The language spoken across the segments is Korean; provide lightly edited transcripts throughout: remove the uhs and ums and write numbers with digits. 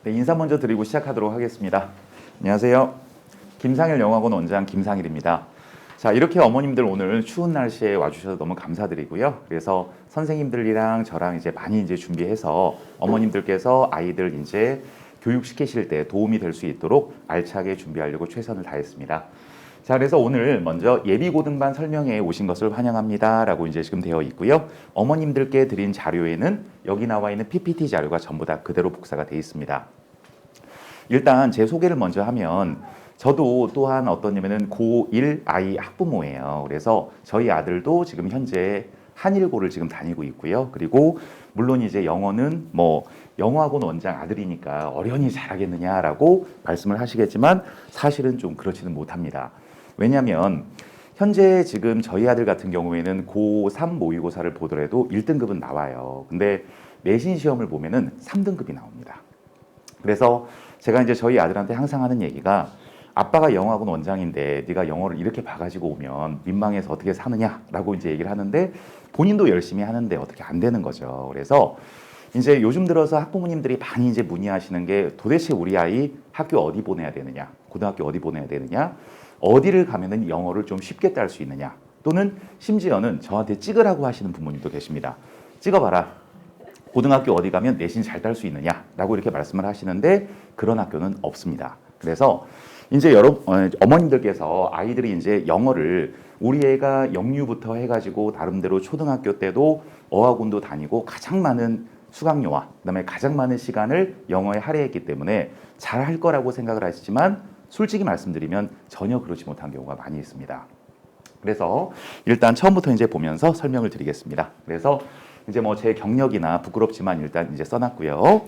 네, 인사 먼저 드리고 시작하도록 하겠습니다. 안녕하세요. 김상일 영어학원 원장 김상일입니다. 자, 이렇게 어머님들 오늘 추운 날씨에 와주셔서 너무 감사드리고요. 그래서 선생님들이랑 저랑 이제 많이 준비해서 어머님들께서 아이들 이제 교육시키실 때 도움이 될 수 있도록 알차게 준비하려고 최선을 다했습니다. 자, 그래서 오늘 먼저 예비고등반 설명회에 오신 것을 환영합니다 라고 이제 지금 되어 있고요. 어머님들께 드린 자료에는 여기 나와 있는 PPT 자료가 전부 다 그대로 복사가 되어 있습니다. 일단 제 소개를 먼저 하면 저도 또한 어떠냐면은 고1 아이 학부모예요. 그래서 저희 아들도 지금 현재 한일고를 지금 다니고 있고요. 그리고 물론 이제 영어는 영어학원 원장 아들이니까 어련히 잘하겠느냐라고 말씀을 하시겠지만 사실은 좀 그렇지는 못합니다. 왜냐하면 현재 지금 저희 아들 같은 경우에는 고3 모의고사를 보더라도 1등급은 나와요. 근데 내신 시험을 보면은 3등급이 나옵니다. 그래서 제가 이제 저희 아들한테 항상 하는 얘기가 아빠가 영어학원 원장인데 네가 영어를 이렇게 봐가지고 오면 민망해서 어떻게 사느냐라고 이제 얘기를 하는데 본인도 열심히 하는데 어떻게 안 되는 거죠. 그래서 이제 요즘 들어서 학부모님들이 많이 이제 문의하시는 게 도대체 우리 아이 학교 어디 보내야 되느냐, 고등학교 어디 보내야 되느냐, 어디를 가면은 영어를 좀 쉽게 딸 수 있느냐, 또는 심지어는 저한테 찍으라고 하시는 부모님도 계십니다. 찍어봐라. 고등학교 어디 가면 내신 잘 딸 수 있느냐라고 이렇게 말씀을 하시는데 그런 학교는 없습니다. 그래서 이제 어머님들께서 아이들이 이제 영어를 우리 애가 영유부터 해가지고 나름대로 초등학교 때도 어학원도 다니고 가장 많은 수강료와 그다음에 가장 많은 시간을 영어에 할애했기 때문에 잘할 거라고 생각을 하시지만 솔직히 말씀드리면 전혀 그렇지 못한 경우가 많이 있습니다. 그래서 일단 처음부터 이제 보면서 설명을 드리겠습니다. 그래서 이제 제 경력이나 부끄럽지만 일단 이제 써놨고요.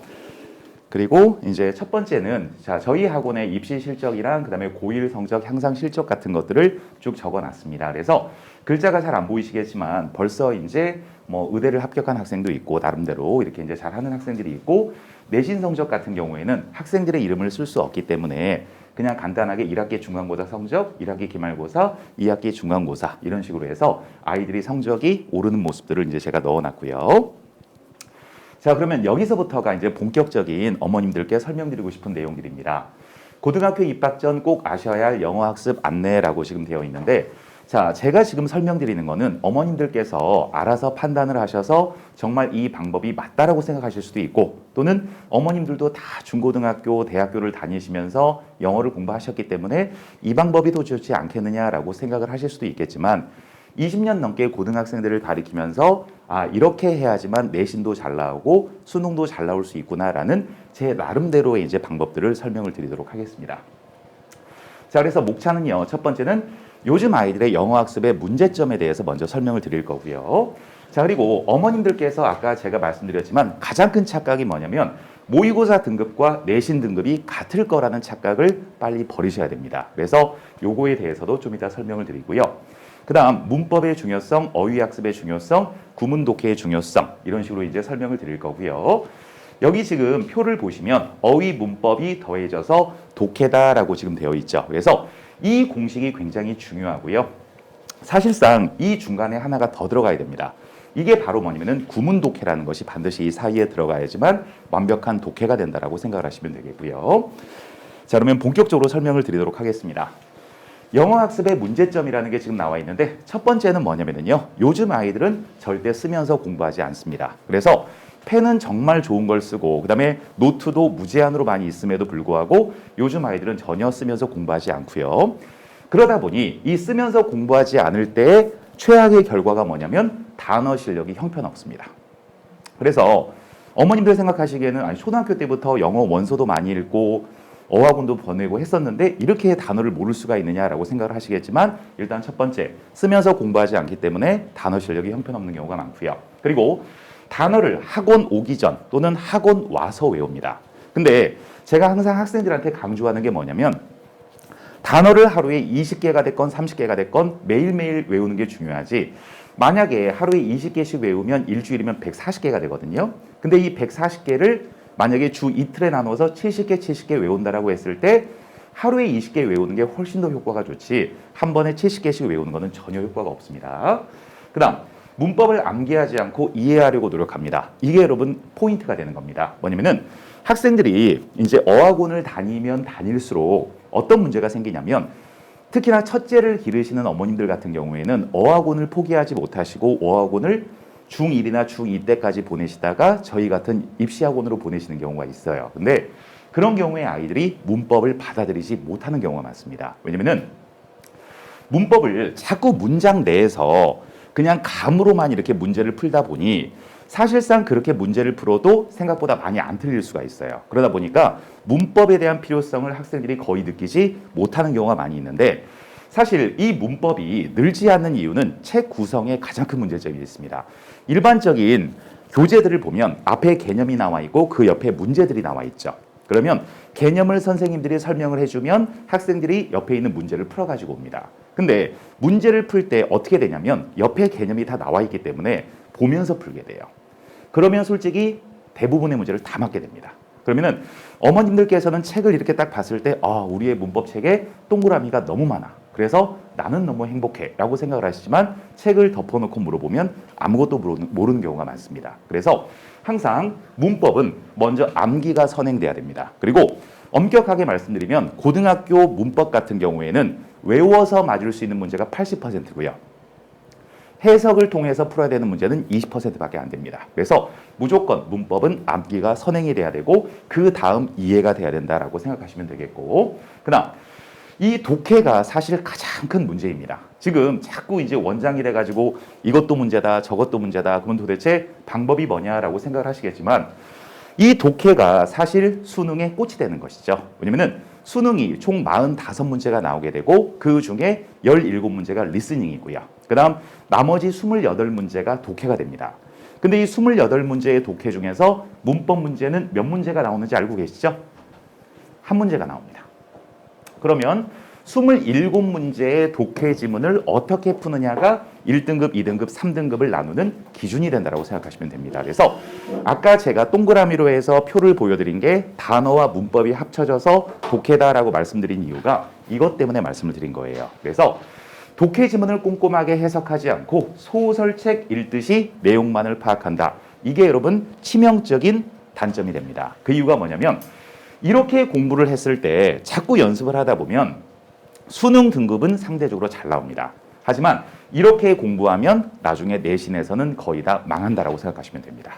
그리고 이제 첫 번째는 자, 저희 학원의 입시 실적이랑 그다음에 고1 성적 향상 실적 같은 것들을 쭉 적어놨습니다. 그래서 글자가 잘 안 보이시겠지만 벌써 이제 의대를 합격한 학생도 있고 나름대로 이렇게 이제 잘하는 학생들이 있고 내신 성적 같은 경우에는 학생들의 이름을 쓸 수 없기 때문에 그냥 간단하게 1학기 중간고사 성적, 1학기 기말고사, 2학기 중간고사 이런 식으로 해서 아이들이 성적이 오르는 모습들을 이제 제가 넣어놨고요. 자, 그러면 여기서부터가 이제 본격적인 어머님들께 설명드리고 싶은 내용들입니다. 고등학교 입학 전 꼭 아셔야 할 영어 학습 안내라고 지금 되어 있는데 자, 제가 지금 설명드리는 거는 어머님들께서 알아서 판단을 하셔서 정말 이 방법이 맞다라고 생각하실 수도 있고 또는 어머님들도 다 중고등학교, 대학교를 다니시면서 영어를 공부하셨기 때문에 이 방법이 더 좋지 않겠느냐라고 생각을 하실 수도 있겠지만 20년 넘게 고등학생들을 가리키면서 이렇게 해야지만 내신도 잘 나오고 수능도 잘 나올 수 있구나라는 제 나름대로의 이제 방법들을 설명을 드리도록 하겠습니다. 자, 그래서 목차는요. 첫 번째는 요즘 아이들의 영어 학습의 문제점에 대해서 먼저 설명을 드릴 거고요. 자, 그리고 어머님들께서 아까 제가 말씀드렸지만 가장 큰 착각이 뭐냐면 모의고사 등급과 내신 등급이 같을 거라는 착각을 빨리 버리셔야 됩니다. 그래서 요거에 대해서도 좀 이따 설명을 드리고요. 그 다음 문법의 중요성, 어휘학습의 중요성, 구문 독해의 중요성 이런 식으로 이제 설명을 드릴 거고요. 여기 지금 표를 보시면 어휘 문법이 더해져서 독해다라고 지금 되어 있죠. 그래서 이 공식이 굉장히 중요하고요. 사실상 이 중간에 하나가 더 들어가야 됩니다. 이게 바로 뭐냐면은 구문 독해라는 것이 반드시 이 사이에 들어가야지만 완벽한 독해가 된다라고 생각을 하시면 되겠고요. 자, 그러면 본격적으로 설명을 드리도록 하겠습니다. 영어 학습의 문제점이라는 게 지금 나와 있는데 첫 번째는 뭐냐면요. 요즘 아이들은 절대 쓰면서 공부하지 않습니다. 그래서 펜은 정말 좋은 걸 쓰고 그다음에 노트도 무제한으로 많이 있음에도 불구하고 요즘 아이들은 전혀 쓰면서 공부하지 않고요. 그러다 보니 이 쓰면서 공부하지 않을 때 최악의 결과가 뭐냐면 단어 실력이 형편없습니다. 그래서 어머님들 생각하시기에는 아니 초등학교 때부터 영어 원서도 많이 읽고 어학원도 보내고 했었는데 이렇게 단어를 모를 수가 있느냐라고 생각을 하시겠지만 일단 첫 번째 쓰면서 공부하지 않기 때문에 단어 실력이 형편없는 경우가 많고요. 그리고 단어를 학원 오기 전 또는 학원 와서 외웁니다. 근데 제가 항상 학생들한테 강조하는 게 뭐냐면 단어를 하루에 20개가 됐건 30개가 됐건 매일매일 외우는 게 중요하지 만약에 하루에 20개씩 외우면 일주일이면 140개가 되거든요. 근데 이 140개를 만약에 주 이틀에 나눠서 70개 외운다라고 했을 때 하루에 20개 외우는 게 훨씬 더 효과가 좋지 한 번에 70개씩 외우는 거는 전혀 효과가 없습니다. 그 다음 문법을 암기하지 않고 이해하려고 노력합니다. 이게 여러분 포인트가 되는 겁니다. 뭐냐면은 학생들이 이제 어학원을 다니면 다닐수록 어떤 문제가 생기냐면 특히나 첫째를 기르시는 어머님들 같은 경우에는 어학원을 포기하지 못하시고 어학원을 중1이나 중2 때까지 보내시다가 저희 같은 입시학원으로 보내시는 경우가 있어요. 근데 그런 경우에 아이들이 문법을 받아들이지 못하는 경우가 많습니다. 왜냐면은 문법을 자꾸 문장 내에서 그냥 감으로만 이렇게 문제를 풀다 보니 사실상 그렇게 문제를 풀어도 생각보다 많이 안 틀릴 수가 있어요. 그러다 보니까 문법에 대한 필요성을 학생들이 거의 느끼지 못하는 경우가 많이 있는데 사실 이 문법이 늘지 않는 이유는 책 구성에 가장 큰 문제점이 있습니다. 일반적인 교재들을 보면 앞에 개념이 나와 있고 그 옆에 문제들이 나와 있죠. 그러면 개념을 선생님들이 설명을 해주면 학생들이 옆에 있는 문제를 풀어가지고 옵니다. 근데 문제를 풀 때 어떻게 되냐면 옆에 개념이 다 나와 있기 때문에 보면서 풀게 돼요. 그러면 솔직히 대부분의 문제를 다 맞게 됩니다. 그러면은 어머님들께서는 책을 이렇게 딱 봤을 때 우리의 문법 책에 동그라미가 너무 많아. 그래서 나는 너무 행복해 라고 생각을 하시지만 책을 덮어놓고 물어보면 아무것도 모르는 경우가 많습니다. 그래서 항상 문법은 먼저 암기가 선행돼야 됩니다. 그리고 엄격하게 말씀드리면 고등학교 문법 같은 경우에는 외워서 맞을 수 있는 문제가 80%고요. 해석을 통해서 풀어야 되는 문제는 20%밖에 안 됩니다. 그래서 무조건 문법은 암기가 선행이 돼야 되고 그 다음 이해가 돼야 된다라고 생각하시면 되겠고, 그다음 이 독해가 사실 가장 큰 문제입니다. 지금 자꾸 이제 원장이 돼가지고 이것도 문제다 저것도 문제다 그러면 도대체 방법이 뭐냐라고 생각을 하시겠지만 이 독해가 사실 수능의 꽃이 되는 것이죠. 왜냐면은 수능이 총 45문제가 나오게 되고 그 중에 17문제가 리스닝이고요. 그 다음 나머지 28문제가 독해가 됩니다. 근데 이 28문제의 독해 중에서 문법 문제는 몇 문제가 나오는지 알고 계시죠? 한 문제가 나옵니다. 그러면 27문제의 독해 지문을 어떻게 푸느냐가 1등급, 2등급, 3등급을 나누는 기준이 된다고 생각하시면 됩니다. 그래서 아까 제가 동그라미로 해서 표를 보여드린 게 단어와 문법이 합쳐져서 독해다라고 말씀드린 이유가 이것 때문에 말씀을 드린 거예요. 그래서 독해 지문을 꼼꼼하게 해석하지 않고 소설책 읽듯이 내용만을 파악한다. 이게 여러분 치명적인 단점이 됩니다. 그 이유가 뭐냐면 이렇게 공부를 했을 때 자꾸 연습을 하다 보면 수능 등급은 상대적으로 잘 나옵니다. 하지만 이렇게 공부하면 나중에 내신에서는 거의 다 망한다라고 생각하시면 됩니다.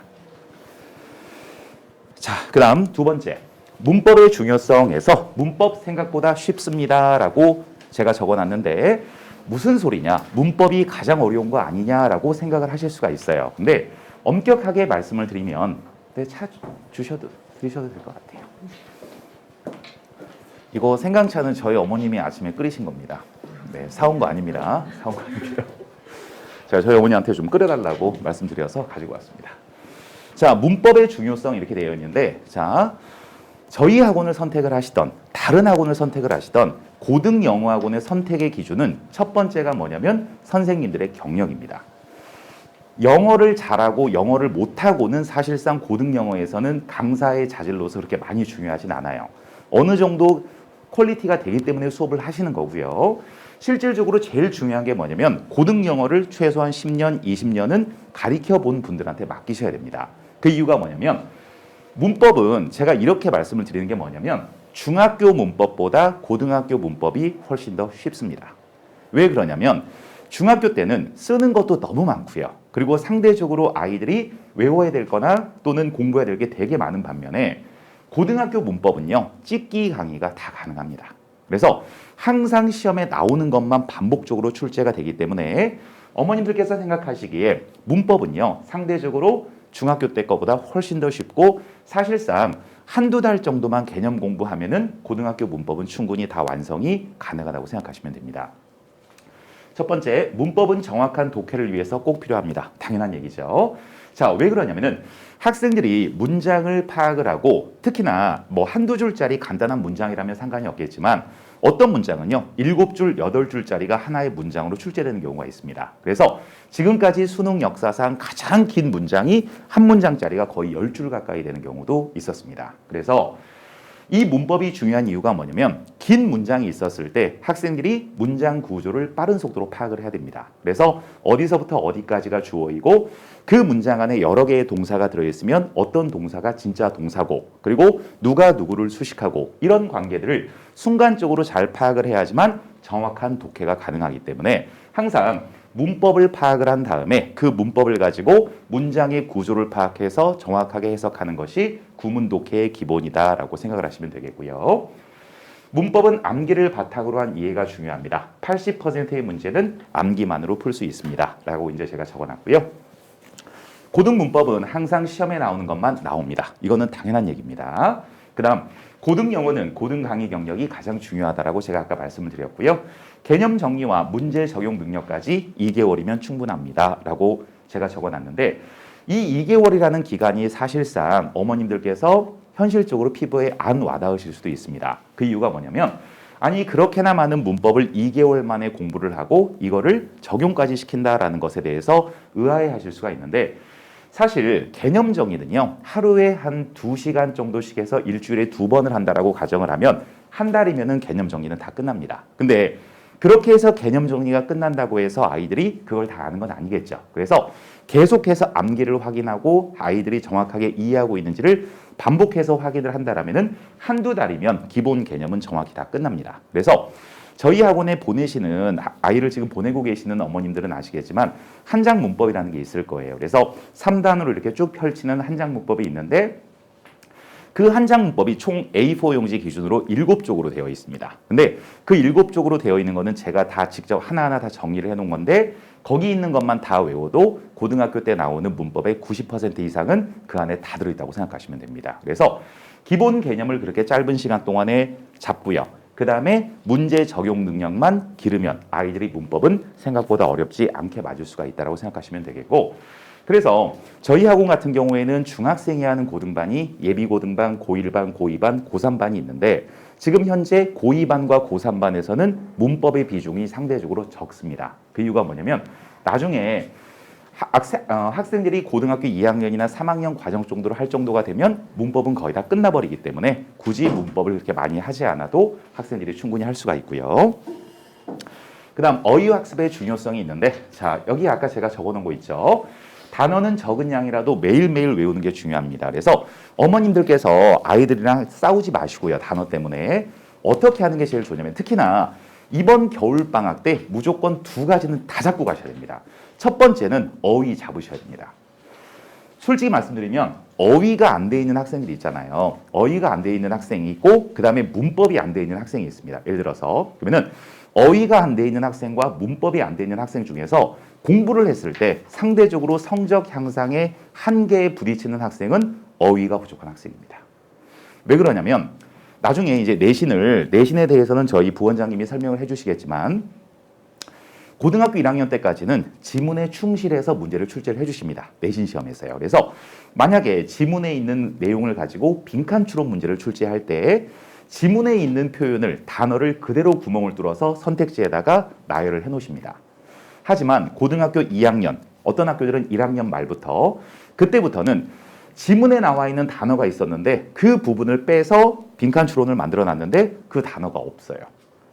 자, 그다음 두 번째. 문법의 중요성에서 문법 생각보다 쉽습니다라고 제가 적어놨는데 무슨 소리냐? 문법이 가장 어려운 거 아니냐라고 생각을 하실 수가 있어요. 근데 엄격하게 말씀을 드리면 드셔도 될 것 같아요. 이거 생강차는 저희 어머님이 아침에 끓이신 겁니다. 네, 사온 거 아닙니다. 사온 거 아닙니다. 제가 저희 어머니한테 좀 끓여달라고 말씀드려서 가지고 왔습니다. 자, 문법의 중요성 이렇게 되어 있는데, 자, 저희 학원을 선택을 하시던, 다른 학원을 선택을 하시던 고등 영어 학원의 선택의 기준은 첫 번째가 뭐냐면 선생님들의 경력입니다. 영어를 잘하고 영어를 못하고는 사실상 고등 영어에서는 강사의 자질로서 그렇게 많이 중요하진 않아요. 어느 정도 퀄리티가 되기 때문에 수업을 하시는 거고요. 실질적으로 제일 중요한 게 뭐냐면 고등 영어를 최소한 10년, 20년은 가르쳐 본 분들한테 맡기셔야 됩니다. 그 이유가 뭐냐면 문법은 제가 이렇게 말씀을 드리는 게 뭐냐면 중학교 문법보다 고등학교 문법이 훨씬 더 쉽습니다. 왜 그러냐면 중학교 때는 쓰는 것도 너무 많고요. 그리고 상대적으로 아이들이 외워야 될 거나 또는 공부해야 될 게 되게 많은 반면에 고등학교 문법은요, 찍기 강의가 다 가능합니다. 그래서 항상 시험에 나오는 것만 반복적으로 출제가 되기 때문에 어머님들께서 생각하시기에 문법은요, 상대적으로 중학교 때 거보다 훨씬 더 쉽고 사실상 한두 달 정도만 개념 공부하면은 고등학교 문법은 충분히 다 완성이 가능하다고 생각하시면 됩니다. 첫 번째, 문법은 정확한 독해를 위해서 꼭 필요합니다. 당연한 얘기죠. 자, 왜 그러냐면은 학생들이 문장을 파악을 하고 특히나 뭐 한두 줄짜리 간단한 문장이라면 상관이 없겠지만 어떤 문장은요 7줄, 8줄짜리가 하나의 문장으로 출제되는 경우가 있습니다. 그래서 지금까지 수능 역사상 가장 긴 문장이 한 문장짜리가 거의 10줄 가까이 되는 경우도 있었습니다. 그래서 이 문법이 중요한 이유가 뭐냐면 긴 문장이 있었을 때 학생들이 문장 구조를 빠른 속도로 파악을 해야 됩니다. 그래서 어디서부터 어디까지가 주어이고 그 문장 안에 여러 개의 동사가 들어있으면 어떤 동사가 진짜 동사고 그리고 누가 누구를 수식하고 이런 관계들을 순간적으로 잘 파악을 해야지만 정확한 독해가 가능하기 때문에 항상 문법을 파악을 한 다음에 그 문법을 가지고 문장의 구조를 파악해서 정확하게 해석하는 것이 구문 독해의 기본이다라고 생각을 하시면 되겠고요. 문법은 암기를 바탕으로 한 이해가 중요합니다. 80%의 문제는 암기만으로 풀 수 있습니다. 라고 이제 제가 적어놨고요. 고등 문법은 항상 시험에 나오는 것만 나옵니다. 이거는 당연한 얘기입니다. 그 다음 고등 영어는 고등 강의 경력이 가장 중요하다라고 제가 아까 말씀을 드렸고요. 개념 정리와 문제 적용 능력까지 2개월이면 충분합니다. 라고 제가 적어놨는데 이 2개월이라는 기간이 사실상 어머님들께서 현실적으로 피부에 안 와닿으실 수도 있습니다. 그 이유가 뭐냐면 아니 그렇게나 많은 문법을 2개월 만에 공부를 하고 이거를 적용까지 시킨다라는 것에 대해서 의아해하실 수가 있는데 사실 개념 정의는요. 하루에 한 2시간 정도씩 해서 일주일에 2번을 한다라고 가정을 하면 한 달이면은 개념 정의는 다 끝납니다. 근데 그렇게 해서 개념 정리가 끝난다고 해서 아이들이 그걸 다 아는 건 아니겠죠. 그래서 계속해서 암기를 확인하고 아이들이 정확하게 이해하고 있는지를 반복해서 확인을 한다라면은 한두 달이면 기본 개념은 정확히 다 끝납니다. 그래서 저희 학원에 보내시는 아이를 지금 보내고 계시는 어머님들은 아시겠지만 한장 문법이라는 게 있을 거예요. 그래서 3단으로 이렇게 쭉 펼치는 한장 문법이 있는데 그 한장 문법이 총 A4 용지 기준으로 7쪽으로 되어 있습니다. 근데 그 7쪽으로 되어 있는 거는 제가 다 직접 하나하나 다 정리를 해놓은 건데 거기 있는 것만 다 외워도 고등학교 때 나오는 문법의 90% 이상은 그 안에 다 들어있다고 생각하시면 됩니다. 그래서 기본 개념을 그렇게 짧은 시간 동안에 잡고요. 그 다음에 문제 적용 능력만 기르면 아이들이 문법은 생각보다 어렵지 않게 맞을 수가 있다고 생각하시면 되겠고 그래서 저희 학원 같은 경우에는 중학생이 하는 고등반이 예비고등반, 고1반, 고2반, 고3반이 있는데 지금 현재 고2반과 고3반에서는 문법의 비중이 상대적으로 적습니다. 그 이유가 뭐냐면 나중에 학생들이 고등학교 2학년이나 3학년 과정 정도로 할 정도가 되면 문법은 거의 다 끝나버리기 때문에 굳이 문법을 그렇게 많이 하지 않아도 학생들이 충분히 할 수가 있고요. 그 다음 어휘학습의 중요성이 있는데 자 여기 아까 제가 적어놓은 거 있죠. 단어는 적은 양이라도 매일매일 외우는 게 중요합니다. 그래서 어머님들께서 아이들이랑 싸우지 마시고요. 단어 때문에 어떻게 하는 게 제일 좋냐면 특히나 이번 겨울방학 때 무조건 2가지는 다 잡고 가셔야 됩니다. 첫 번째는 어휘 잡으셔야 됩니다. 솔직히 말씀드리면 어휘가 안 돼 있는 학생들이 있잖아요. 어휘가 안 돼 있는 학생이 있고 그 다음에 문법이 안 돼 있는 학생이 있습니다. 예를 들어서 그러면은 어휘가 안 돼 있는 학생과 문법이 안 돼 있는 학생 중에서 공부를 했을 때 상대적으로 성적 향상에 한계에 부딪히는 학생은 어휘가 부족한 학생입니다. 왜 그러냐면 나중에 이제 내신에 대해서는 저희 부원장님이 설명을 해주시겠지만 고등학교 1학년 때까지는 지문에 충실해서 문제를 출제를 해주십니다. 내신 시험에서요. 그래서 만약에 지문에 있는 내용을 가지고 빈칸 추론 문제를 출제할 때 지문에 있는 표현을 단어를 그대로 구멍을 뚫어서 선택지에다가 나열을 해놓으십니다. 하지만 고등학교 2학년, 어떤 학교들은 1학년 말부터 그때부터는 지문에 나와 있는 단어가 있었는데 그 부분을 빼서 빈칸 추론을 만들어놨는데 그 단어가 없어요.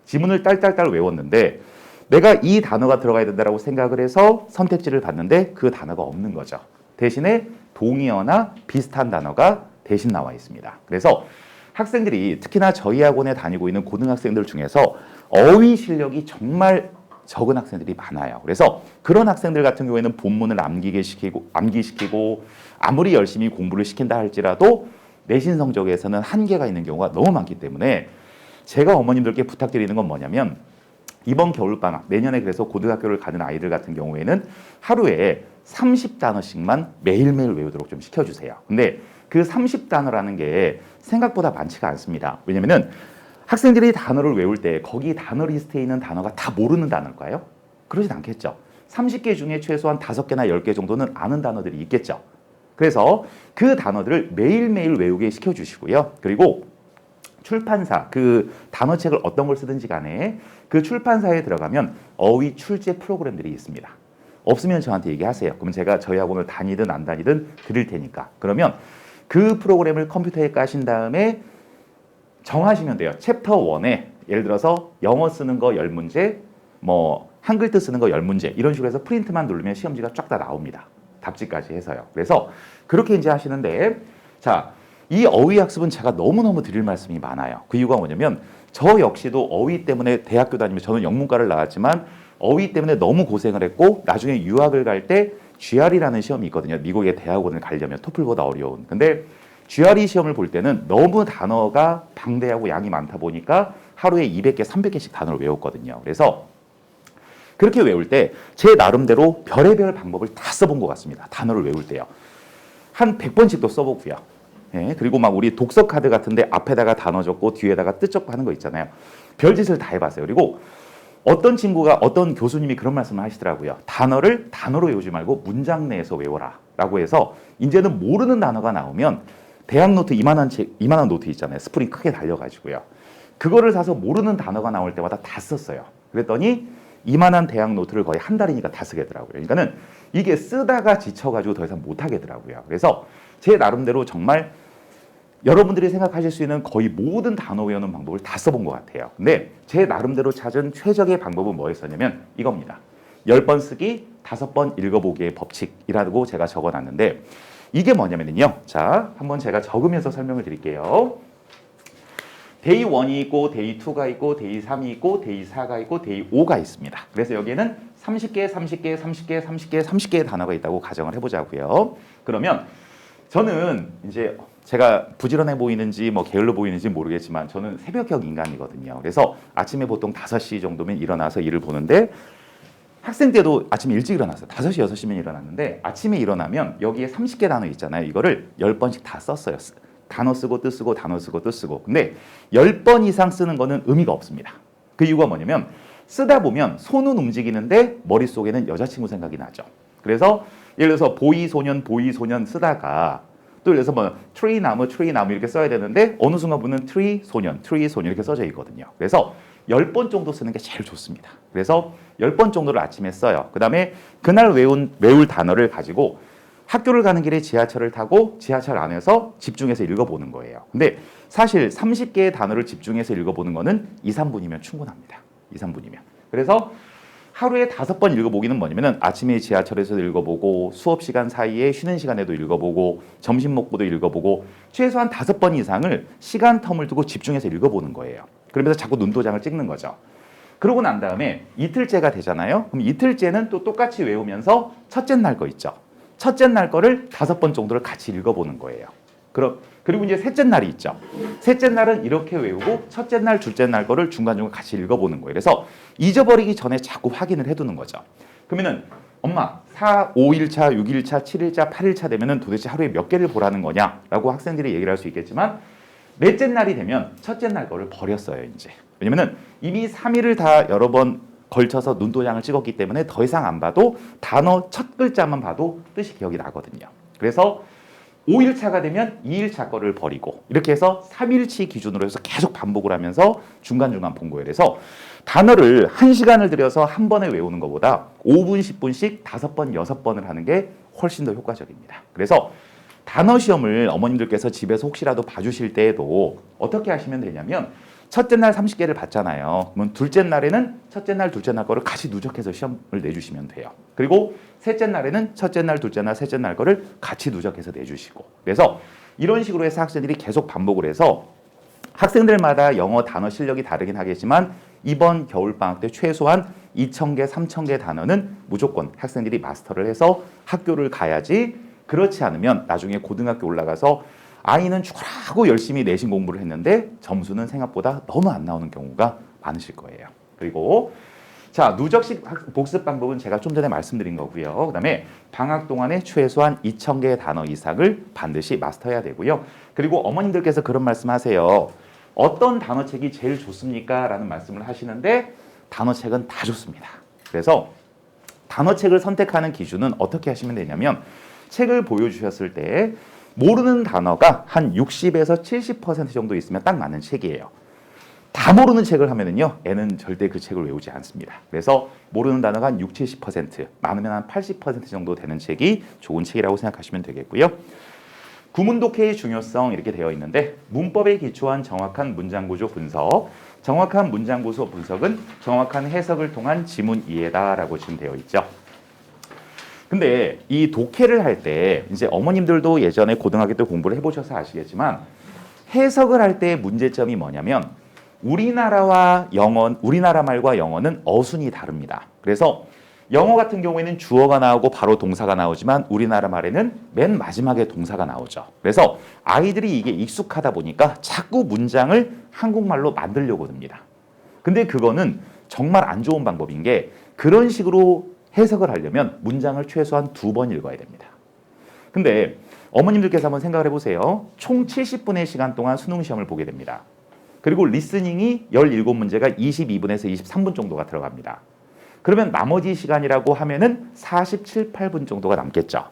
지문을 딸딸딸 외웠는데 내가 이 단어가 들어가야 된다고 생각을 해서 선택지를 봤는데 그 단어가 없는 거죠. 대신에 동의어나 비슷한 단어가 대신 나와 있습니다. 그래서 학생들이 특히나 저희 학원에 다니고 있는 고등학생들 중에서 어휘 실력이 정말 적은 학생들이 많아요. 그래서 그런 학생들 같은 경우에는 본문을 암기시키고 아무리 열심히 공부를 시킨다 할지라도 내신 성적에서는 한계가 있는 경우가 너무 많기 때문에 제가 어머님들께 부탁드리는 건 뭐냐면 이번 겨울방학, 내년에 그래서 고등학교를 가는 아이들 같은 경우에는 하루에 30단어씩만 매일매일 외우도록 좀 시켜주세요. 근데 그 30단어라는 게 생각보다 많지가 않습니다. 왜냐면은 학생들이 단어를 외울 때 거기 단어 리스트에 있는 단어가 다 모르는 단어일까요? 그러진 않겠죠. 30개 중에 최소한 5개나 10개 정도는 아는 단어들이 있겠죠. 그래서 그 단어들을 매일매일 외우게 시켜주시고요. 그리고 출판사, 그 단어책을 어떤 걸 쓰든지 간에 그 출판사에 들어가면 어휘 출제 프로그램들이 있습니다. 없으면 저한테 얘기하세요. 그러면 제가 저희 학원을 다니든 안 다니든 드릴 테니까. 그러면 그 프로그램을 컴퓨터에 까신 다음에 정하시면 돼요. 챕터 1에 예를 들어서 영어 쓰는 거 10문제, 뭐 한글 뜻 쓰는 거 10문제 이런 식으로 해서 프린트만 누르면 시험지가 쫙 다 나옵니다. 답지까지 해서요. 그래서 그렇게 이제 하시는데 자, 이 어휘 학습은 제가 너무너무 드릴 말씀이 많아요. 그 이유가 뭐냐면 저 역시도 어휘 때문에 대학교 다니면서 저는 영문과를 나왔지만 어휘 때문에 너무 고생을 했고 나중에 유학을 갈 때 GRE라는 시험이 있거든요. 미국의 대학원을 가려면 토플보다 어려운. 근데 GRE 시험을 볼 때는 너무 단어가 방대하고 양이 많다 보니까 하루에 200개, 300개씩 단어를 외웠거든요. 그래서 그렇게 외울 때 제 나름대로 별의별 방법을 다 써본 것 같습니다. 단어를 외울 때요. 한 100번씩도 써보고요. 예, 그리고 막 우리 독서 카드 같은데 앞에다가 단어 적고 뒤에다가 뜻 적고 하는 거 있잖아요. 별짓을 다 해봤어요. 그리고 어떤 친구가 어떤 교수님이 그런 말씀을 하시더라고요. 단어를 단어로 외우지 말고 문장 내에서 외워라 라고 해서 이제는 모르는 단어가 나오면 대학 노트 이만한 노트 있잖아요. 스프링 크게 달려가지고요. 그거를 사서 모르는 단어가 나올 때마다 다 썼어요. 그랬더니 이만한 대학 노트를 거의 한 달이니까 다 쓰겠더라고요. 그러니까는 이게 쓰다가 지쳐가지고 더 이상 못 하겠더라고요. 그래서 제 나름대로 정말 여러분들이 생각하실 수 있는 거의 모든 단어 외우는 방법을 다 써본 것 같아요. 근데 제 나름대로 찾은 최적의 방법은 뭐였었냐면 이겁니다. 10번 쓰기, 5번 읽어보기의 법칙이라고 제가 적어놨는데 이게 뭐냐면요. 자, 한번 제가 적으면서 설명을 드릴게요. 데이 1이 있고 데이 2가 있고 데이 3이 있고 데이 4가 있고 데이 5가 있습니다. 그래서 여기에는 30개, 30개, 30개, 30개, 30개의 단어가 있다고 가정을 해보자고요. 그러면 저는 이제 제가 부지런해 보이는지 뭐 게을러 보이는지 모르겠지만 저는 새벽형 인간이거든요. 그래서 아침에 보통 5시 정도면 일어나서 일을 보는데 학생 때도 아침에 일찍 일어났어요. 5시, 6시면 일어났는데 아침에 일어나면 여기에 30개 단어 있잖아요. 이거를 10번씩 다 썼어요. 단어 쓰고 뜻 쓰고 단어 쓰고 뜻 쓰고. 근데 10번 이상 쓰는 거는 의미가 없습니다. 그 이유가 뭐냐면 쓰다 보면 손은 움직이는데 머릿속에는 여자친구 생각이 나죠. 그래서 예를 들어서 보이 소년 쓰다가 또 예를 들어서 뭐 트리 나무 이렇게 써야 되는데 어느 순간 보면 트리 소년 이렇게 써져 있거든요. 그래서 10번 정도 쓰는 게 제일 좋습니다. 그래서 10번 정도를 아침에 써요. 그다음에 그날 외울 단어를 가지고 학교를 가는 길에 지하철을 타고 지하철 안에서 집중해서 읽어보는 거예요. 근데 사실 30개의 단어를 집중해서 읽어보는 거는 2, 3분이면 충분합니다. 2, 3분이면. 그래서 하루에 5번 읽어보기는 뭐냐면은 아침에 지하철에서 읽어보고 수업 시간 사이에 쉬는 시간에도 읽어보고 점심 먹고도 읽어보고 최소한 5번 이상을 시간 텀을 두고 집중해서 읽어보는 거예요. 그러면서 자꾸 눈도장을 찍는 거죠. 그러고 난 다음에 이틀째가 되잖아요. 그럼 이틀째는 또 똑같이 외우면서 첫째 날 거 있죠. 첫째 날 거를 5번 정도를 같이 읽어보는 거예요. 그리고 이제 셋째 날이 있죠. 셋째 날은 이렇게 외우고 첫째 날, 둘째 날 거를 중간중간 같이 읽어보는 거예요. 그래서 잊어버리기 전에 자꾸 확인을 해두는 거죠. 그러면은 엄마 4, 5일차, 6일차, 7일차, 8일차 되면은 도대체 하루에 몇 개를 보라는 거냐라고 학생들이 얘기를 할 수 있겠지만 넷째 날이 되면 첫째 날 거를 버렸어요. 이제 왜냐면은 이미 3일을 다 여러 번 걸쳐서 눈도장을 찍었기 때문에 더 이상 안 봐도 단어 첫 글자만 봐도 뜻이 기억이 나거든요. 그래서 5일차가 되면 2일차 거를 버리고 이렇게 해서 3일치 기준으로 해서 계속 반복을 하면서 중간중간 본 거예요. 그래서 단어를 1시간을 들여서 한 번에 외우는 것보다 5분, 10분씩 5번, 6번을 하는 게 훨씬 더 효과적입니다. 그래서 단어 시험을 어머님들께서 집에서 혹시라도 봐주실 때에도 어떻게 하시면 되냐면 첫째 날 30개를 봤잖아요. 그러면 둘째 날에는 첫째 날, 둘째 날 거를 같이 누적해서 시험을 내주시면 돼요. 그리고 셋째 날에는 첫째 날, 둘째 날, 셋째 날 거를 같이 누적해서 내주시고. 그래서 이런 식으로 해서 학생들이 계속 반복을 해서 학생들마다 영어 단어 실력이 다르긴 하겠지만 이번 겨울방학 때 최소한 2,000개, 3,000개 단어는 무조건 학생들이 마스터를 해서 학교를 가야지 그렇지 않으면 나중에 고등학교 올라가서 아이는 죽으라고 열심히 내신 공부를 했는데 점수는 생각보다 너무 안 나오는 경우가 많으실 거예요. 그리고 자, 누적식 복습 방법은 제가 좀 전에 말씀드린 거고요. 그다음에 방학 동안에 최소한 2,000개의 단어 이상을 반드시 마스터해야 되고요. 그리고 어머님들께서 그런 말씀하세요. 어떤 단어책이 제일 좋습니까? 라는 말씀을 하시는데 단어책은 다 좋습니다. 그래서 단어책을 선택하는 기준은 어떻게 하시면 되냐면 책을 보여주셨을 때 모르는 단어가 한 60에서 70% 정도 있으면 딱 맞는 책이에요. 다 모르는 책을 하면은요, 애는 절대 그 책을 외우지 않습니다. 그래서 모르는 단어가 한 60, 70%, 많으면 한 80% 정도 되는 책이 좋은 책이라고 생각하시면 되겠고요. 구문 독해의 중요성 이렇게 되어 있는데 문법에 기초한 정확한 문장 구조 분석, 정확한 문장 구조 분석은 정확한 해석을 통한 지문 이해다라고 지금 되어 있죠. 근데 이 독해를 할 때 이제 어머님들도 예전에 고등학교 때 공부를 해보셔서 아시겠지만 해석을 할 때의 문제점이 뭐냐면 우리나라 말과 영어는 어순이 다릅니다. 그래서 영어 같은 경우에는 주어가 나오고 바로 동사가 나오지만 우리나라 말에는 맨 마지막에 동사가 나오죠. 그래서 아이들이 이게 익숙하다 보니까 자꾸 문장을 한국말로 만들려고 듭니다. 근데 그거는 정말 안 좋은 방법인 게 그런 식으로 해석을 하려면 문장을 최소한 2번 읽어야 됩니다. 근데 어머님들께서 한번 생각을 해보세요. 총 70분의 시간 동안 수능 시험을 보게 됩니다. 그리고 리스닝이 17문제가 22분에서 23분 정도가 들어갑니다. 그러면 나머지 시간이라고 하면은 47, 8분 정도가 남겠죠.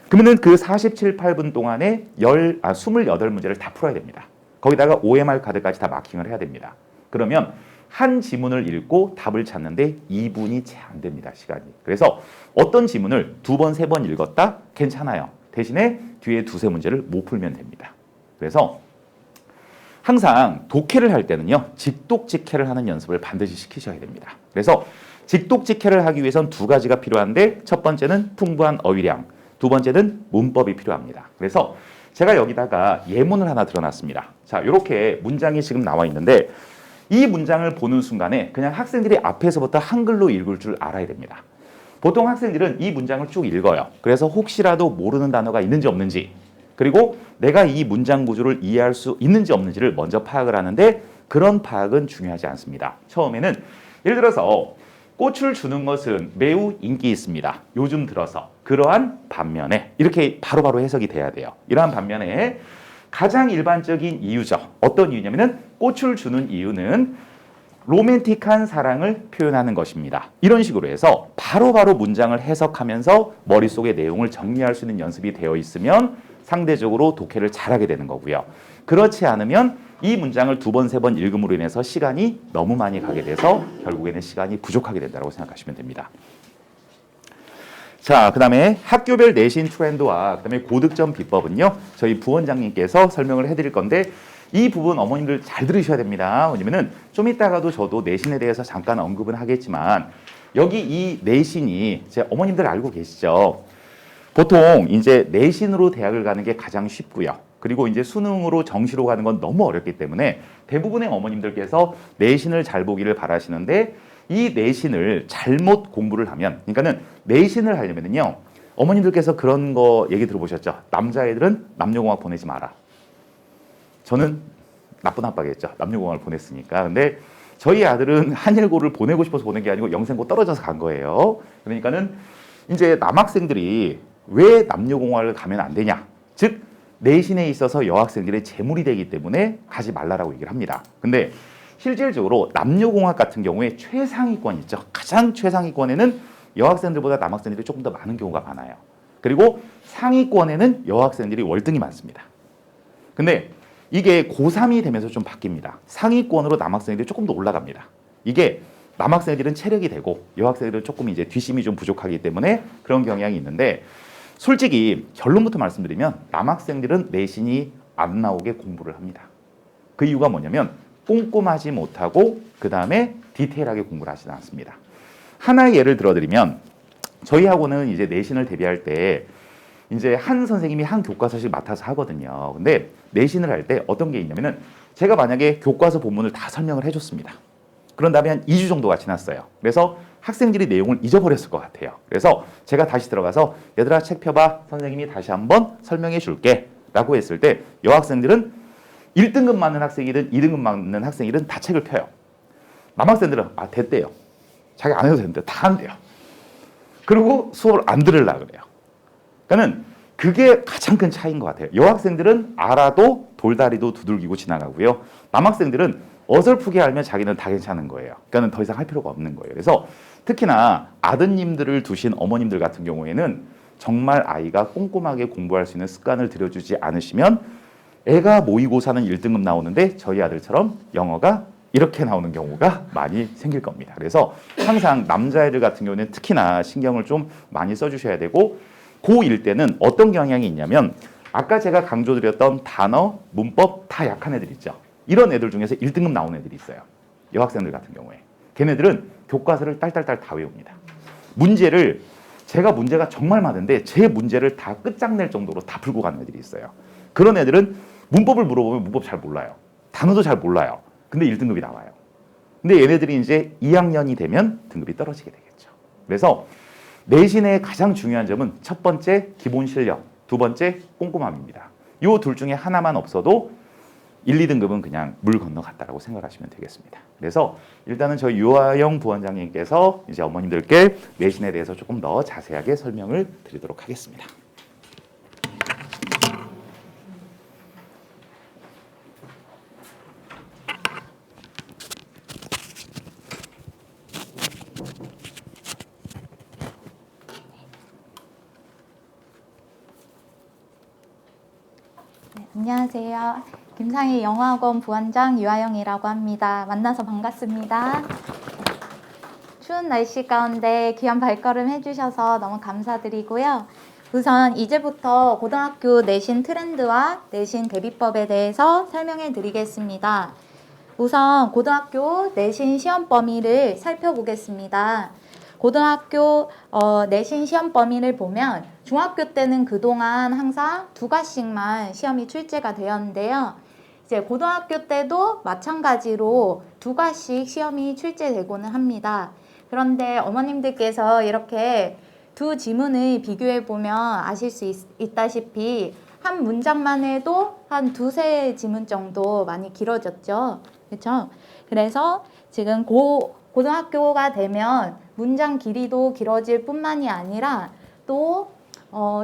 그러면은 그 47, 8분 동안에 28문제를 다 풀어야 됩니다. 거기다가 OMR 카드까지 다 마킹을 해야 됩니다. 그러면 한 지문을 읽고 답을 찾는데 2분이 채 안 됩니다, 시간이. 그래서 어떤 지문을 2번, 3번 읽었다? 괜찮아요. 대신에 뒤에 2-3문제를 못 풀면 됩니다. 그래서 항상 독해를 할 때는요, 직독직해를 하는 연습을 반드시 시키셔야 됩니다. 그래서 직독직해를 하기 위해선 2가지가 필요한데 첫 번째는 풍부한 어휘량, 두 번째는 문법이 필요합니다. 그래서 제가 여기다가 예문을 하나 들어놨습니다. 자, 이렇게 문장이 지금 나와 있는데 이 문장을 보는 순간에 그냥 학생들이 앞에서부터 한글로 읽을 줄 알아야 됩니다. 보통 학생들은 이 문장을 쭉 읽어요. 그래서 혹시라도 모르는 단어가 있는지 없는지, 그리고 내가 이 문장 구조를 이해할 수 있는지 없는지를 먼저 파악을 하는데 그런 파악은 중요하지 않습니다. 처음에는 예를 들어서 꽃을 주는 것은 매우 인기 있습니다. 요즘 들어서. 그러한 반면에 이렇게 바로바로 해석이 돼야 돼요. 이러한 반면에 가장 일반적인 이유죠. 어떤 이유냐면은 꽃을 주는 이유는 로맨틱한 사랑을 표현하는 것입니다. 이런 식으로 해서 바로바로 문장을 해석하면서 머릿속에 내용을 정리할 수 있는 연습이 되어 있으면 상대적으로 독해를 잘하게 되는 거고요. 그렇지 않으면 이 문장을 2번, 3번 읽음으로 인해서 시간이 너무 많이 가게 돼서 결국에는 시간이 부족하게 된다고 생각하시면 됩니다. 자, 그 다음에 학교별 내신 트렌드와 그 다음에 고득점 비법은요, 저희 부원장님께서 설명을 해드릴 건데 이 부분 어머님들 잘 들으셔야 됩니다. 왜냐면은 좀 이따가도 저도 내신에 대해서 잠깐 언급은 하겠지만 여기 이 내신이 제 어머님들 알고 계시죠? 보통 이제 내신으로 대학을 가는 게 가장 쉽고요. 그리고 이제 수능으로 정시로 가는 건 너무 어렵기 때문에 대부분의 어머님들께서 내신을 잘 보기를 바라시는데 이 내신을 잘못 공부를 하면, 그러니까는 내신을 하려면요, 어머님들께서 그런 거 얘기 들어보셨죠? 남자애들은 남녀공학 보내지 마라. 저는 나쁜 아빠겠죠. 남녀공학을 보냈으니까. 근데 저희 아들은 한일고를 보내고 싶어서 보낸 게 아니고 영생고 떨어져서 간 거예요. 그러니까는 이제 남학생들이 왜 남녀공학을 가면 안 되냐? 즉 내신에 있어서 여학생들의 재물이 되기 때문에 가지 말라라고 얘기를 합니다. 근데 실질적으로 남녀공학 같은 경우에 최상위권 있죠. 가장 최상위권에는 여학생들보다 남학생들이 조금 더 많은 경우가 많아요. 그리고 상위권에는 여학생들이 월등히 많습니다. 근데 이게 고3이 되면서 좀 바뀝니다. 상위권으로 남학생들이 조금 더 올라갑니다. 이게 남학생들은 체력이 되고 여학생들은 조금 이제 뒷심이 좀 부족하기 때문에 그런 경향이 있는데, 솔직히 결론부터 말씀드리면 남학생들은 내신이 안 나오게 공부를 합니다. 그 이유가 뭐냐면 꼼꼼하지 못하고 그 다음에 디테일하게 공부를 하지 않습니다. 하나의 예를 들어드리면 저희 학원은 이제 내신을 대비할 때 이제 한 선생님이 한 교과서씩 맡아서 하거든요. 근데 내신을 할 때 어떤 게 있냐면은 제가 만약에 교과서 본문을 다 설명을 해줬습니다. 그런 다음에 한 2주 정도가 지났어요. 그래서 학생들이 내용을 잊어버렸을 것 같아요. 그래서 제가 다시 들어가서 얘들아 책 펴봐. 선생님이 다시 한번 설명해 줄게. 라고 했을 때 여학생들은 1등급 맞는 학생이든 2등급 맞는 학생이든 다 책을 펴요. 남학생들은 됐대요. 자기 안 해도 되는데 다 한대요. 그리고 수업을 안 들으려고 그래요. 그러니까는 그게 가장 큰 차이인 것 같아요. 여학생들은 알아도 돌다리도 두들기고 지나가고요. 남학생들은 어설프게 알면 자기는 다 괜찮은 거예요. 그러니까 더 이상 할 필요가 없는 거예요. 그래서 특히나 아드님들을 두신 어머님들 같은 경우에는 정말 아이가 꼼꼼하게 공부할 수 있는 습관을 들여주지 않으시면 애가 모의고사는 1등급 나오는데 저희 아들처럼 영어가 이렇게 나오는 경우가 많이 생길 겁니다. 그래서 항상 남자애들 같은 경우는 특히나 신경을 좀 많이 써주셔야 되고, 고1 때는 어떤 경향이 있냐면 아까 제가 강조드렸던 단어, 문법 다 약한 애들 있죠. 이런 애들 중에서 1등급 나온 애들이 있어요. 여학생들 같은 경우에. 걔네들은 교과서를 딸딸딸 다 외웁니다. 문제를 제가 문제가 정말 많은데 제 문제를 다 끝장낼 정도로 다 풀고 가는 애들이 있어요. 그런 애들은 문법을 물어보면 문법 잘 몰라요. 단어도 잘 몰라요. 근데 1등급이 나와요. 근데 얘네들이 이제 2학년이 되면 등급이 떨어지게 되겠죠. 그래서 내신의 가장 중요한 점은 첫 번째 기본 실력, 두 번째 꼼꼼함입니다. 이 둘 중에 하나만 없어도 1, 2등급은 그냥 물 건너갔다라고 생각하시면 되겠습니다. 그래서 일단은 저희 유아영 부원장님께서 이제 어머님들께 내신에 대해서 조금 더 자세하게 설명을 드리도록 하겠습니다. 네, 안녕하세요. 김상희 영어학원 부원장 유아영이라고 합니다. 만나서 반갑습니다. 추운 날씨 가운데 귀한 발걸음 해주셔서 너무 감사드리고요. 우선 이제부터 고등학교 내신 트렌드와 내신 대비법에 대해서 설명해 드리겠습니다. 우선 고등학교 내신 시험 범위를 살펴보겠습니다. 고등학교 내신 시험 범위를 보면 중학교 때는 그동안 항상 2과씩만 시험이 출제가 되었는데요. 이제 고등학교 때도 마찬가지로 2과씩 시험이 출제되고는 합니다. 그런데 어머님들께서 이렇게 두 지문을 비교해 보면 아실 수 있다시피 한 문장만 해도 한 두세 지문 정도 많이 길어졌죠. 그렇죠? 그래서 지금 고등학교가 되면 문장 길이도 길어질 뿐만이 아니라 또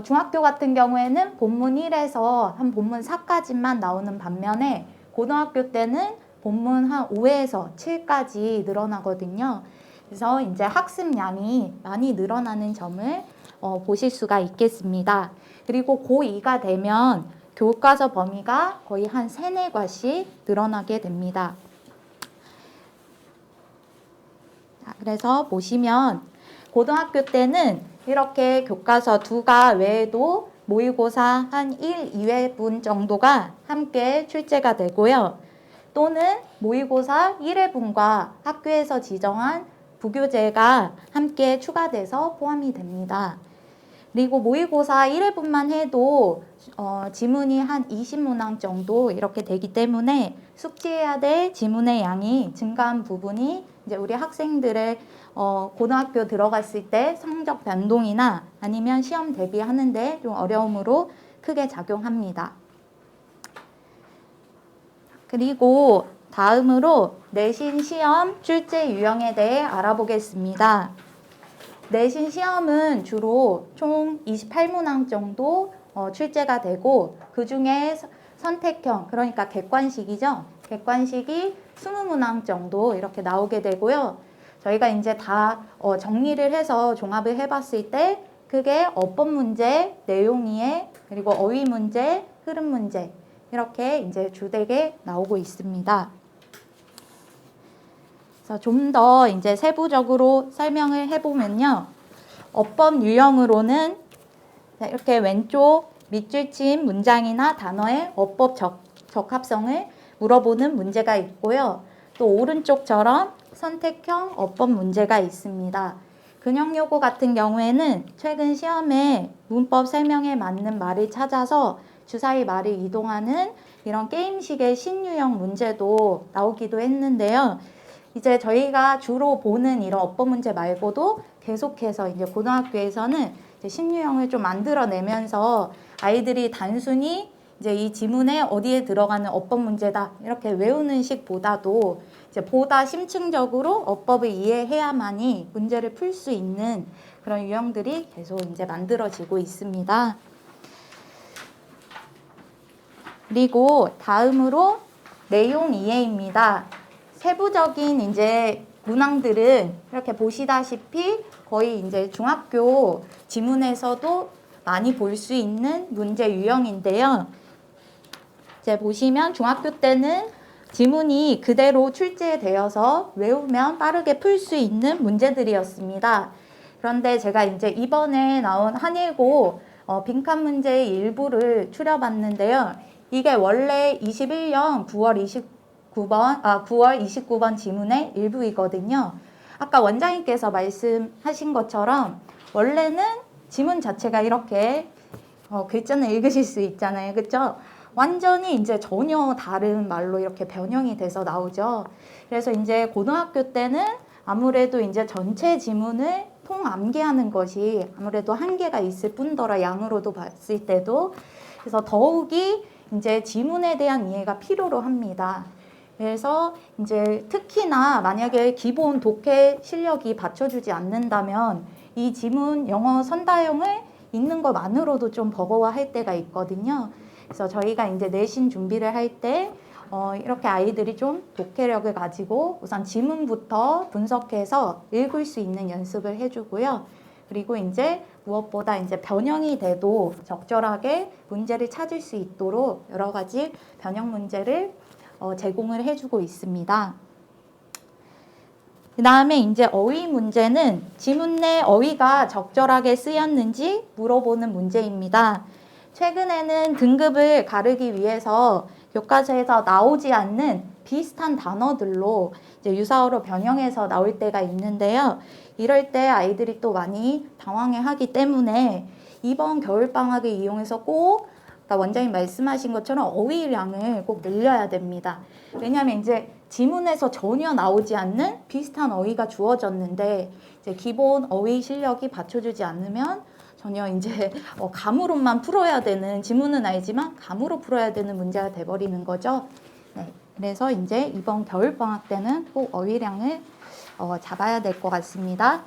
중학교 같은 경우에는 본문 1에서 한 본문 4까지만 나오는 반면에 고등학교 때는 본문 한 5에서 7까지 늘어나거든요. 그래서 이제 학습량이 많이 늘어나는 점을 보실 수가 있겠습니다. 그리고 고2가 되면 교과서 범위가 거의 한 3, 4과씩 늘어나게 됩니다. 자, 그래서 보시면 고등학교 때는 이렇게 교과서 2과 외에도 모의고사 한 1, 2회분 정도가 함께 출제가 되고요. 또는 모의고사 1회분과 학교에서 지정한 부교재가 함께 추가돼서 포함이 됩니다. 그리고 모의고사 1회분만 해도 지문이 한 20문항 정도 이렇게 되기 때문에 숙지해야 될 지문의 양이 증가한 부분이 이제 우리 학생들의 고등학교 들어갔을 때 성적 변동이나 아니면 시험 대비하는데 좀 어려움으로 크게 작용합니다. 그리고 다음으로 내신 시험 출제 유형에 대해 알아보겠습니다. 내신 시험은 주로 총 28문항 정도 출제가 되고 그 중에 선택형, 그러니까 객관식이죠. 객관식이 20문항 정도 이렇게 나오게 되고요. 저희가 이제 다 정리를 해서 종합을 해봤을 때 그게 어법 문제, 내용 이해, 그리고 어휘 문제, 흐름 문제 이렇게 이제 주되게 나오고 있습니다. 좀 더 이제 세부적으로 설명을 해보면요. 어법 유형으로는 이렇게 왼쪽 밑줄 친 문장이나 단어의 어법 적합성을 물어보는 문제가 있고요. 또 오른쪽처럼 선택형 어법 문제가 있습니다. 근역요고 같은 경우에는 최근 시험에 문법 설명에 맞는 말을 찾아서 주사위 말을 이동하는 이런 게임식의 신유형 문제도 나오기도 했는데요. 이제 저희가 주로 보는 이런 어법 문제 말고도 계속해서 이제 고등학교에서는 이제 신유형을 좀 만들어내면서 아이들이 단순히 이제 이 지문에 어디에 들어가는 어법 문제다 이렇게 외우는 식보다도 이제 보다 심층적으로 어법을 이해해야만이 문제를 풀 수 있는 그런 유형들이 계속 이제 만들어지고 있습니다. 그리고 다음으로 내용 이해입니다. 세부적인 이제 문항들은 이렇게 보시다시피 거의 이제 중학교 지문에서도 많이 볼 수 있는 문제 유형인데요. 이제 보시면 중학교 때는 지문이 그대로 출제되어서 외우면 빠르게 풀 수 있는 문제들이었습니다. 그런데 제가 이제 이번에 나온 한일고 빈칸 문제의 일부를 추려봤는데요. 이게 원래 21년 9월 29번 지문의 일부이거든요. 아까 원장님께서 말씀하신 것처럼 원래는 지문 자체가 이렇게 글자는 읽으실 수 있잖아요. 그렇죠? 완전히 이제 전혀 다른 말로 이렇게 변형이 돼서 나오죠. 그래서 이제 고등학교 때는 아무래도 이제 전체 지문을 통암기하는 것이 아무래도 한계가 있을 뿐더러 양으로도 봤을 때도 그래서 더욱이 이제 지문에 대한 이해가 필요로 합니다. 그래서 이제 특히나 만약에 기본 독해 실력이 받쳐주지 않는다면 이 지문 영어 선다형을 읽는 것만으로도 좀 버거워할 때가 있거든요. 그래서 저희가 이제 내신 준비를 할 때 이렇게 아이들이 좀 독해력을 가지고 우선 지문부터 분석해서 읽을 수 있는 연습을 해주고요. 그리고 이제 무엇보다 이제 변형이 돼도 적절하게 문제를 찾을 수 있도록 여러 가지 변형 문제를 제공을 해주고 있습니다. 그 다음에 이제 어휘 문제는 지문 내 어휘가 적절하게 쓰였는지 물어보는 문제입니다. 최근에는 등급을 가르기 위해서 교과서에서 나오지 않는 비슷한 단어들로 이제 유사어로 변형해서 나올 때가 있는데요. 이럴 때 아이들이 또 많이 당황해하기 때문에 이번 겨울방학을 이용해서 꼭 아까 원장님 말씀하신 것처럼 어휘량을 꼭 늘려야 됩니다. 왜냐하면 이제 지문에서 전혀 나오지 않는 비슷한 어휘가 주어졌는데 이제 기본 어휘 실력이 받쳐주지 않으면 전혀 이제 감으로만 풀어야 되는 지문은 알지만 감으로 풀어야 되는 문제가 돼버리는 거죠. 네, 그래서 이제 이번 겨울방학 때는 꼭 어휘량을 잡아야 될 것 같습니다.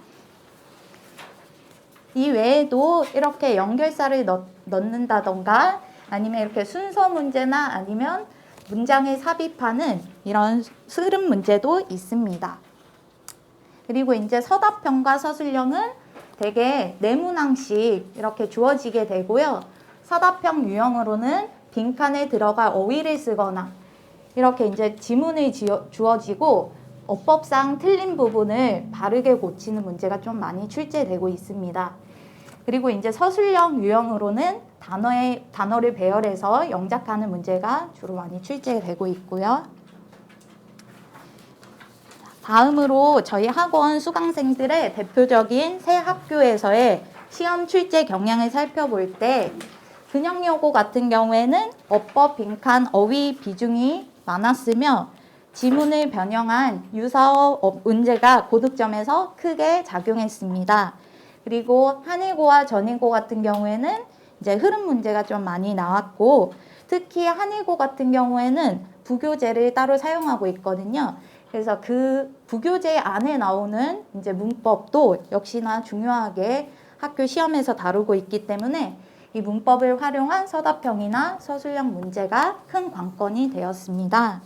이 외에도 이렇게 연결사를 넣는다던가 아니면 이렇게 순서 문제나 아니면 문장을 삽입하는 이런 흐름 문제도 있습니다. 그리고 이제 서답형과 서술형은 대개 네문항씩 이렇게 주어지게 되고요. 서답형 유형으로는 빈칸에 들어갈 어휘를 쓰거나 이렇게 이제 지문이 주어지고 어법상 틀린 부분을 바르게 고치는 문제가 좀 많이 출제되고 있습니다. 그리고 이제 서술형 유형으로는 단어를 배열해서 영작하는 문제가 주로 많이 출제되고 있고요. 다음으로 저희 학원 수강생들의 대표적인 새 학교에서의 시험 출제 경향을 살펴볼 때 근역여고 같은 경우에는 어법, 빈칸, 어휘 비중이 많았으며 지문을 변형한 유사어 문제가 고득점에서 크게 작용했습니다. 그리고 한일고와 전일고 같은 경우에는 이제 흐름 문제가 좀 많이 나왔고 특히 한일고 같은 경우에는 부교재를 따로 사용하고 있거든요. 그래서 그 부교재 안에 나오는 이제 문법도 역시나 중요하게 학교 시험에서 다루고 있기 때문에 이 문법을 활용한 서답형이나 서술형 문제가 큰 관건이 되었습니다.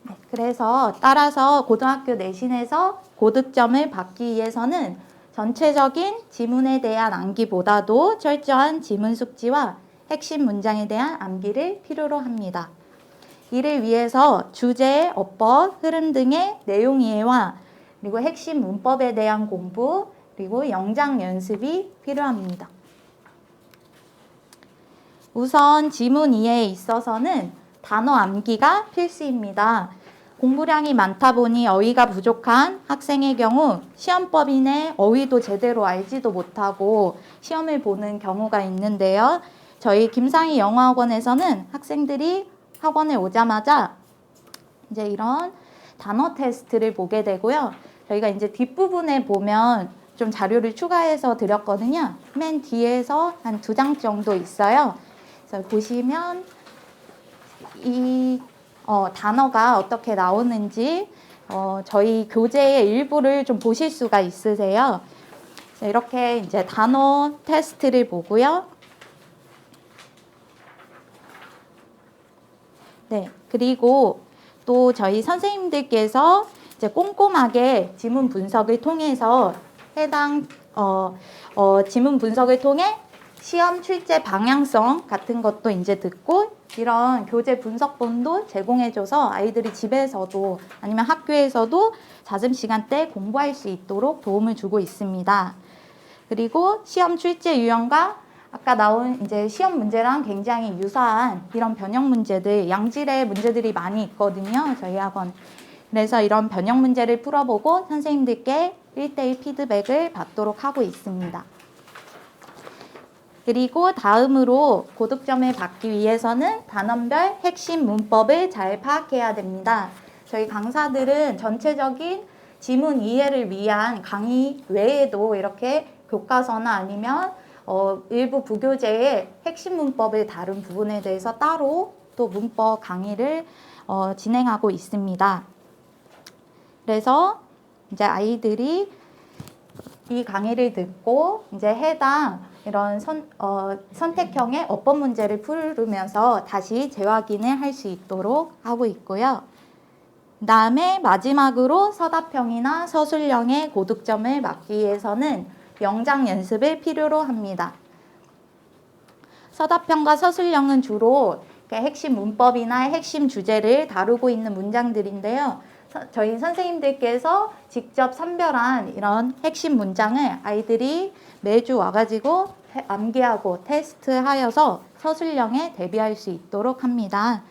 네, 그래서 따라서 고등학교 내신에서 고득점을 받기 위해서는 전체적인 지문에 대한 암기보다도 철저한 지문 숙지와 핵심 문장에 대한 암기를 필요로 합니다. 이를 위해서 주제, 어법, 흐름 등의 내용 이해와 그리고 핵심 문법에 대한 공부, 그리고 영작 연습이 필요합니다. 우선 지문 이해에 있어서는 단어 암기가 필수입니다. 공부량이 많다 보니 어휘가 부족한 학생의 경우 시험법인의 어휘도 제대로 알지도 못하고 시험을 보는 경우가 있는데요. 저희 김상희 영어학원에서는 학생들이 학원에 오자마자 이제 이런 단어 테스트를 보게 되고요. 저희가 이제 뒷부분에 보면 좀 자료를 추가해서 드렸거든요. 맨 뒤에서 한 2장 정도 있어요. 그래서 보시면 이 단어가 어떻게 나오는지 저희 교재의 일부를 좀 보실 수가 있으세요. 이렇게 이제 단어 테스트를 보고요. 네, 그리고 또 저희 선생님들께서 이제 꼼꼼하게 지문 분석을 통해서 해당 지문 분석을 통해 시험 출제 방향성 같은 것도 이제 듣고 이런 교재 분석본도 제공해줘서 아이들이 집에서도 아니면 학교에서도 잦은 시간대 공부할 수 있도록 도움을 주고 있습니다. 그리고 시험 출제 유형과 아까 나온 이제 시험 문제랑 굉장히 유사한 이런 변형 문제들, 양질의 문제들이 많이 있거든요. 저희 학원. 그래서 이런 변형 문제를 풀어보고 선생님들께 1대1 피드백을 받도록 하고 있습니다. 그리고 다음으로 고득점을 받기 위해서는 단원별 핵심 문법을 잘 파악해야 됩니다. 저희 강사들은 전체적인 지문 이해를 위한 강의 외에도 이렇게 교과서나 아니면 일부 부교재의 핵심 문법을 다룬 부분에 대해서 따로 또 문법 강의를 진행하고 있습니다. 그래서 이제 아이들이 이 강의를 듣고 이제 해당 이런 선택형의 어법 문제를 풀으면서 다시 재확인을 할 수 있도록 하고 있고요. 그 다음에 마지막으로 서답형이나 서술형의 고득점을 막기 위해서는 영작 연습을 필요로 합니다. 서답형과 서술형은 주로 핵심 문법이나 핵심 주제를 다루고 있는 문장들인데요. 저희 선생님들께서 직접 선별한 이런 핵심 문장을 아이들이 매주 와가지고 암기하고 테스트하여서 서술형에 대비할 수 있도록 합니다.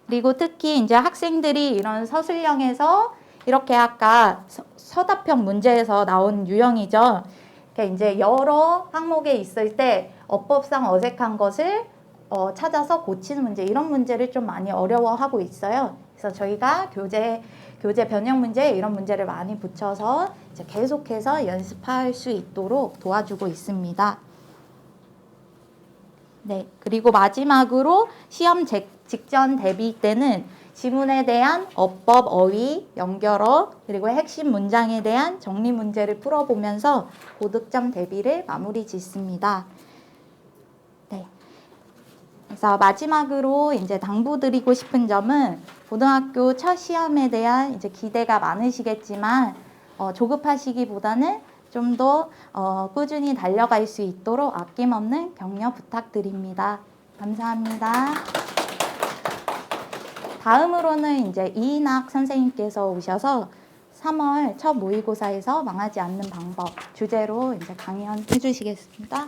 그리고 특히 이제 학생들이 이런 서술형에서 이렇게 아까 서답형 문제에서 나온 유형이죠. 이제 여러 항목에 있을 때 어법상 어색한 것을 찾아서 고치는 문제, 이런 문제를 좀 많이 어려워하고 있어요. 그래서 저희가 교재 변형 문제에 이런 문제를 많이 붙여서 이제 계속해서 연습할 수 있도록 도와주고 있습니다. 네, 그리고 마지막으로 시험 직전 대비 때는 지문에 대한 어법, 어휘, 연결어, 그리고 핵심 문장에 대한 정리 문제를 풀어보면서 고득점 대비를 마무리 짓습니다. 네. 그래서 마지막으로 이제 당부드리고 싶은 점은 고등학교 첫 시험에 대한 이제 기대가 많으시겠지만 조급하시기보다는 좀 더 꾸준히 달려갈 수 있도록 아낌없는 격려 부탁드립니다. 감사합니다. 다음으로는 이제 이인학 선생님께서 오셔서 3월 첫 모의고사에서 망하지 않는 방법 주제로 이제 강연해 주시겠습니다.